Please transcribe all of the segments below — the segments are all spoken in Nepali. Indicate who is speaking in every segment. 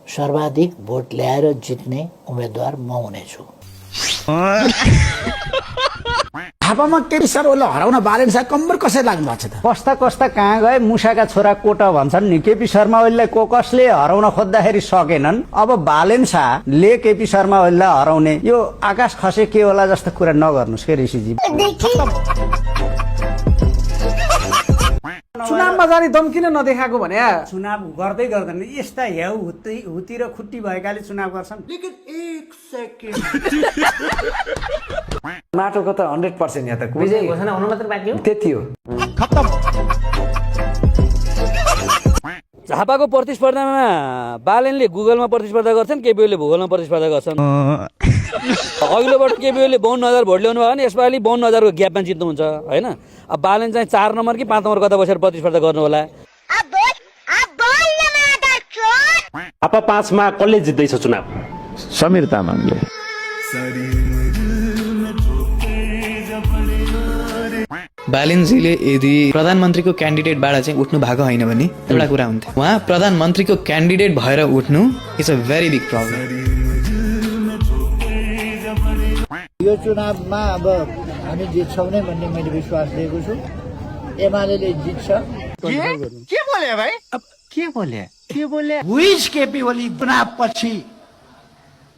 Speaker 1: सर्वाधिक भोट ल्याएर जित्ने उम्मेदवार म हुनेछु।
Speaker 2: थापामा केपी सर उसले हराउन बालेन शाह कम्बर कसरी लाग्नु भएको छ त?
Speaker 3: कस्ता कस्ता कहाँ गए मुसाका छोरा कोटा भन्छन् नि। केपी शर्मा ओलीलाई कसले हराउन खोज्दाखेरि सकेनन्। अब बालेन शाहले केपी शर्मा ओलीलाई हराउने यो आकाश खसे के होला जस्तो कुरा नगर्नुहोस् के ऋषिजी।
Speaker 4: चुनावमा जाने दम किन नदेखाएको भने
Speaker 3: चुनाव गर्दै गर्दैन यस्ता हेउ हुती र खुट्टी भएकाले चुनाव गर्छन्।
Speaker 4: माटोको त 100% यहाँ त
Speaker 5: विजय घोषणा हुनु मात्र बाँकी हो।
Speaker 4: त्यति हो।
Speaker 6: झापाको प्रतिस्पर्धामा बालेनले गुगलमा प्रतिस्पर्धा गर्छन्, केपी ओलीले भूगोलमा प्रतिस्पर्धा गर्छन्। अघिल्लोबाट केपी ओलीले 52,000 भोट ल्याउनु भयो भने यसपालि 52,000 को ग्यापमा जित्नुहुन्छ हैन। अब बालेन चाहिँ 4 नम्बर कि 5 नम्बर कता बसेर प्रतिस्पर्धा गर्नु होला।
Speaker 7: अब 5 मा कसले जित्दैछ चुनाव?
Speaker 8: समीर तामाङले।
Speaker 9: बालेनजीले यदि प्रधानमन्त्रीको क्यान्डिडेटबाट चाहिँ उठ्नु भएको होइन भने एउटा कुरा हुन्थ्यो, उहाँ प्रधानमन्त्रीको क्यान्डिडेट भएर उठ्नु it's a very big problem.
Speaker 1: यो चुनावमा अब हामी जित्छौँ नै भन्ने मैले विश्वास लिएको छु। एमाले जित्छ।
Speaker 2: के बोले भाइ? अब के बोले? हुइज केपी ओली चुनावपछि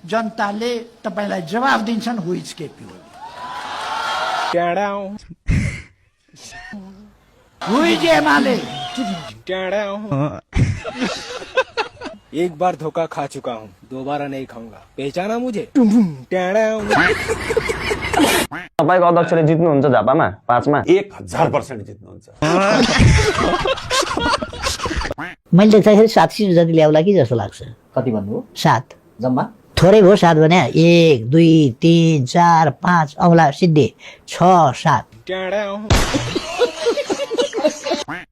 Speaker 2: जनताले तपाईलाई जवाफ दिन्छन्। हुइज केपी ओली हुइज एमाले।
Speaker 4: एक बार धोखा खा चुका हूँ, दोबारा नहीं खाऊंगा। पहचाना मुझे?
Speaker 7: तपाईको अध्यक्षले जित्नुहुन्छ झापामा 5 मा? 1000% जित्नुहुन्छ।
Speaker 1: मैले देख्दाखेरि 7 सिट जति ल्याउला कि जस्तो लाग्छ।
Speaker 5: कति भन्नुभयो?
Speaker 1: 7
Speaker 5: जम्मा
Speaker 1: थोरै भयो 7 भने 1 2 3 4 5 औला सिद्धि 6 7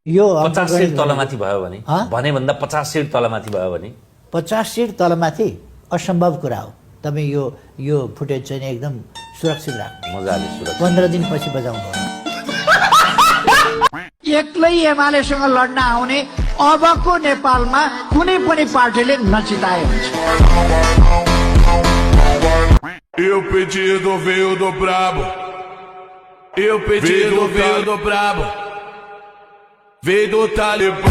Speaker 1: यो
Speaker 10: 50 सिट तलमाथि भयो भने भन्दा 50 सिट तलमाथि भयो भने
Speaker 1: 50 सिट तलमाथि असम्भव कुरा हो। तपाईँ यो फुटेज चाहिँ एकदम सुरक्षित राख्नु।
Speaker 10: मजाले सुरक्षित
Speaker 1: 15 दिनपछि बजाउनु।
Speaker 2: एक्लै एमालेसँग लड्न आउने अबको नेपालमा कुनै पनि पार्टीले नचिताए हुन्छ।
Speaker 11: E o pedido veio do brabo. E o pedido veio do brabo. Veio do Talibã.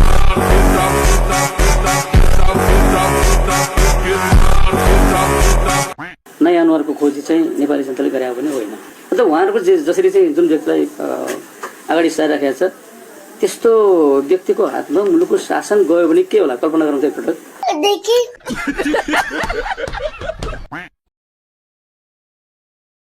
Speaker 6: नयाँ अनुहारको खोजी चाहिँ नेपाली जनताले गरे पनि होइन। मतलब उहाँहरूको जसरी चाहिँ जुन व्यक्तिलाई अगाडि सारिराखेको छ त्यस्तो व्यक्तिको हातमा मुलुकको शासन गयो भने के होला कल्पना गर्नु त एकपटक।